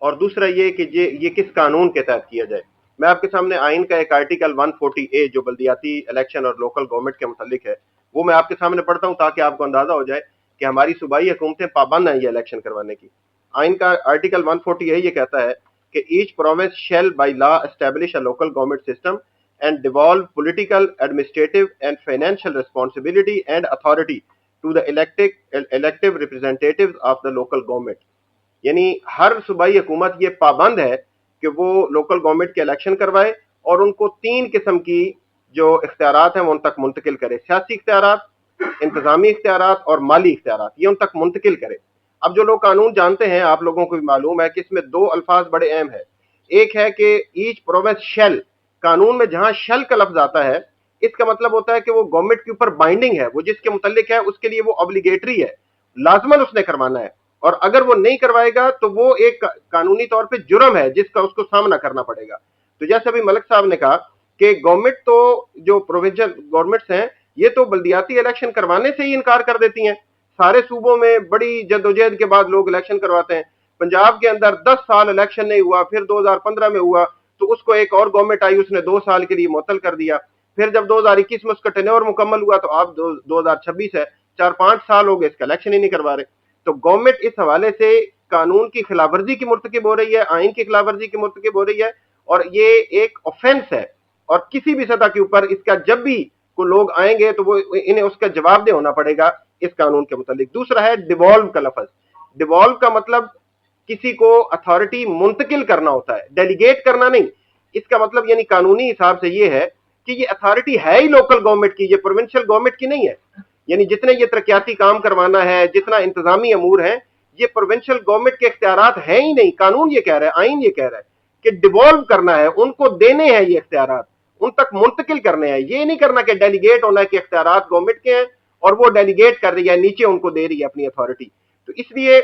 اور دوسرا یہ کہ یہ کس قانون کے تحت کیا جائے. میں آپ کے سامنے آئین کا ایک آرٹیکل 140A جو بلدیاتی الیکشن اور لوکل گورنمنٹ کے متعلق ہے وہ میں آپ کے سامنے پڑھتا ہوں تاکہ آپ کو اندازہ ہو جائے کہ ہماری صوبائی حکومتیں پابند ہیں یہ الیکشن کروانے کی. آئین کا آرٹیکل 140A یہ کہتا ہے کہ each province shall by law establish a local government system and devolve political, administrative and financial responsibility and authority to the elective representatives of the local government. یعنی ہر صوبائی حکومت یہ پابند ہے کہ وہ لوکل گورنمنٹ کے الیکشن کروائے اور ان کو 3 قسم کی جو اختیارات ہیں وہ ان تک منتقل کرے: سیاسی اختیارات، انتظامی اختیارات اور مالی اختیارات، یہ ان تک منتقل کرے. اب جو لوگ قانون جانتے ہیں، آپ لوگوں کو بھی معلوم ہے کہ اس میں 2 الفاظ بڑے اہم ہیں. ایک ہے کہ ایچ پروونس شیل، قانون میں جہاں شیل کا لفظ آتا ہے اس کا مطلب ہوتا ہے کہ وہ گورنمنٹ کے اوپر بائنڈنگ ہے، وہ جس کے متعلق ہے اس کے لیے وہ obligatory ہے، لازماً اس نے کروانا ہے، اور اگر وہ نہیں کروائے گا تو وہ ایک قانونی طور پہ جرم ہے جس کا اس کو سامنا کرنا پڑے گا. تو جیسے ابھی ملک صاحب نے کہا کہ گورنمنٹ تو جو پروونشل گورنمنٹس ہیں یہ تو بلدیاتی الیکشن کروانے سے ہی انکار کر دیتی ہیں. سارے صوبوں میں بڑی جدوجہد کے بعد لوگ الیکشن کرواتے ہیں. پنجاب کے اندر 10 سال الیکشن نہیں ہوا، پھر 2015 میں ہوا تو اس کو ایک اور گورنمنٹ آئی، اس نے 2 سال کے لیے معطل کر دیا. پھر جب 2021 میں اس کا ٹینیور مکمل ہوا تو اب 2026 ہے، 4-5 سال ہو گئے اس کا الیکشن ہی نہیں کروا رہے. تو گورنمنٹ اس حوالے سے قانون کی خلاف ورزی کی مرتکب ہو رہی ہے، آئین کی خلاف ورزی کی مرتکب ہو رہی ہے، اور یہ ایک آفینس ہے. اور کسی بھی سطح کے اوپر اس کا جب بھی کوئی لوگ آئیں گے تو وہ انہیں اس کا جواب دہ ہونا پڑے گا اس قانون کے متعلق. دوسرا ہے ڈیوالو کا لفظ. ڈیوالو کا مطلب کسی کو اتھارٹی منتقل کرنا ہوتا ہے، ڈیلیگیٹ کرنا نہیں. اس کا مطلب یعنی قانونی حساب سے یہ ہے کہ یہ اتھارٹی ہے ہی لوکل گورنمنٹ کی، یہ پروونشل گورنمنٹ کی نہیں ہے. یعنی جتنے یہ ترقیاتی کام کروانا ہے، جتنا انتظامی امور ہیں، یہ پروونشل گورنمنٹ کے اختیارات ہیں ہی نہیں. قانون یہ کہہ رہا ہے، آئین یہ کہہ رہا ہے کہ ڈیوالو کرنا ہے، ان کو دینے ہیں یہ اختیارات، ان تک منتقل کرنے ہیں. یہ نہیں کرنا کہ ڈیلیگیٹ ہونا ہے کہ اختیارات گورنمنٹ کے ہیں اور وہ ڈیلیگیٹ کر رہی ہے، نیچے ان کو دے رہی ہے اپنی اتھارٹی. تو اس لیے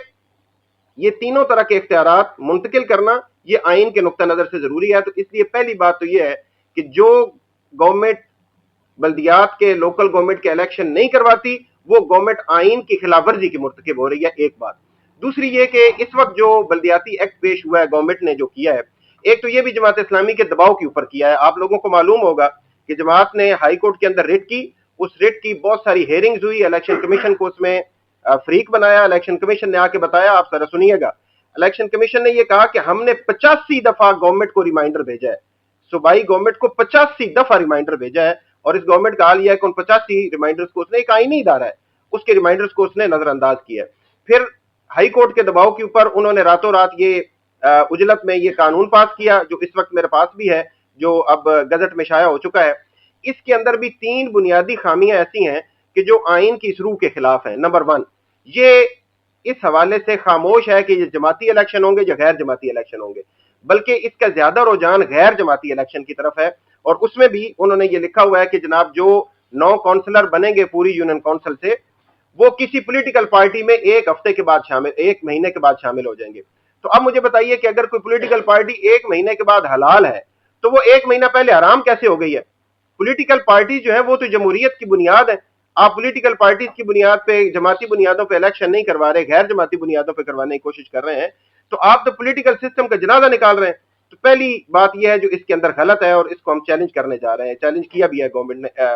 یہ تینوں طرح کے اختیارات منتقل کرنا یہ آئین کے نقطہ نظر سے ضروری ہے. تو اس لیے پہلی بات تو یہ ہے کہ جو گورنمنٹ بلدیات کے لوکل گورنمنٹ کے الیکشن نہیں کرواتی وہ گورنمنٹ آئین کی خلاف ورزی کی مرتکب ہو رہی ہے. ایک بات. دوسری یہ کہ اس وقت جو بلدیاتی ایکٹ پیش ہوا ہے گورنمنٹ نے جو کیا ہے، ایک تو یہ بھی جماعت اسلامی کے دباؤ کے اوپر کیا ہے. آپ لوگوں کو معلوم ہوگا کہ جماعت نے ہائی کورٹ کے اندر ریٹ کی، اس ریٹ کی بہت ساری ہیئرنگز ہوئی، الیکشن کمیشن کو اس میں فریق بنایا. الیکشن کمیشن نے آ کے بتایا، آپ ذرا سنیے گا، الیکشن کمیشن نے یہ کہا کہ ہم نے 85 دفعہ گورنمنٹ کو ریمائنڈر بھیجا ہے، صوبائی گورنمنٹ کو 85 دفعہ ریمائنڈر بھیجا ہے. اور اس گورنمنٹ کا حال یہ ہے کہ ان 85 ریمائنڈرز کو اس نے، ایک آئینی ادارہ ہے، اس کے ریمائنڈرز کو اس نے نظر انداز کیا ہے. پھر ہائی کورٹ کے دباؤ کے اوپر انہوں نے راتوں رات یہ اجلت میں یہ قانون پاس کیا جو اس وقت میرے پاس بھی ہے، جو اب گزٹ میں شائع ہو چکا ہے. اس کے اندر بھی 3 بنیادی خامیاں ایسی ہیں کہ جو آئین کی اس روح کے خلاف ہیں. نمبر 1، یہ اس حوالے سے خاموش ہے کہ یہ جماعتی الیکشن ہوں گے یا غیر جماعتی الیکشن ہوں گے، بلکہ اس کا زیادہ رجحان غیر جماعتی الیکشن کی طرف ہے. اور اس میں بھی انہوں نے یہ لکھا ہوا ہے کہ جناب جو 9 کونسلر بنیں گے پوری یونین کونسل سے، وہ کسی پولیٹیکل پارٹی میں ایک مہینے کے بعد شامل ہو جائیں گے. تو اب مجھے بتائیے کہ اگر کوئی پولیٹیکل پارٹی 1 مہینے کے بعد حلال ہے تو وہ 1 مہینہ پہلے حرام کیسے ہو گئی ہے؟ پولیٹیکل پارٹی جو ہے وہ تو جمہوریت کی بنیاد ہے. آپ پولیٹیکل پارٹیز کی بنیاد پہ، جماعتی بنیادوں پہ الیکشن نہیں کروا رہے، غیر جماعتی بنیادوں پہ کروانے کی کوشش کر رہے ہیں، تو آپ تو پولیٹیکل سسٹم کا جنازہ نکال رہے ہیں. تو پہلی بات یہ ہے جو اس کے اندر غلط ہے اور اس کو ہم چیلنج کرنے جا رہے ہیں، چیلنج کیا بھی ہے گورنمنٹ نے.